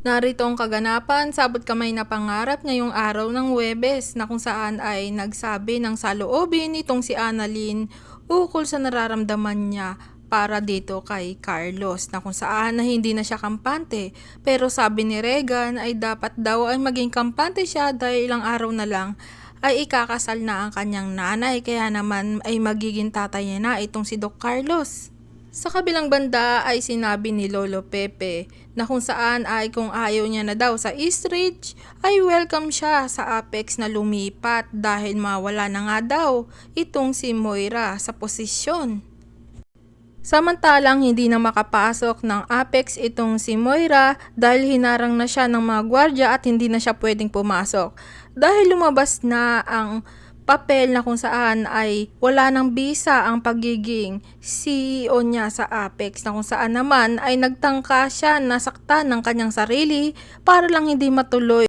Narito ang kaganapan sa abot kamay na pangarap ngayong araw ng Huwebes na kung saan ay nagsabi ng saloobin itong si Annalyn ukol sa nararamdaman niya para dito kay Carlos na kung saan na hindi na siya kampante, pero sabi ni Regan ay dapat daw ay maging kampante siya dahil ilang araw na lang ay ikakasal na ang kanyang nanay, kaya naman ay magiging tatay niya na itong si Doc Carlos. Sa kabilang banda ay sinabi ni Lolo Pepe na kung saan ay kung ayaw niya na daw sa East Ridge ay welcome siya sa Apex na lumipat dahil mawala na nga daw itong si Moira sa posisyon. Samantalang hindi na makapasok ng Apex itong si Moira dahil hinarang na siya ng mga gwardya at hindi na siya pwedeng pumasok dahil lumabas na ang papel na kung saan ay wala ng bisa ang pagiging CEO niya sa Apex, na kung saan naman ay nagtangka siya na saktan ng kanyang sarili para lang hindi matuloy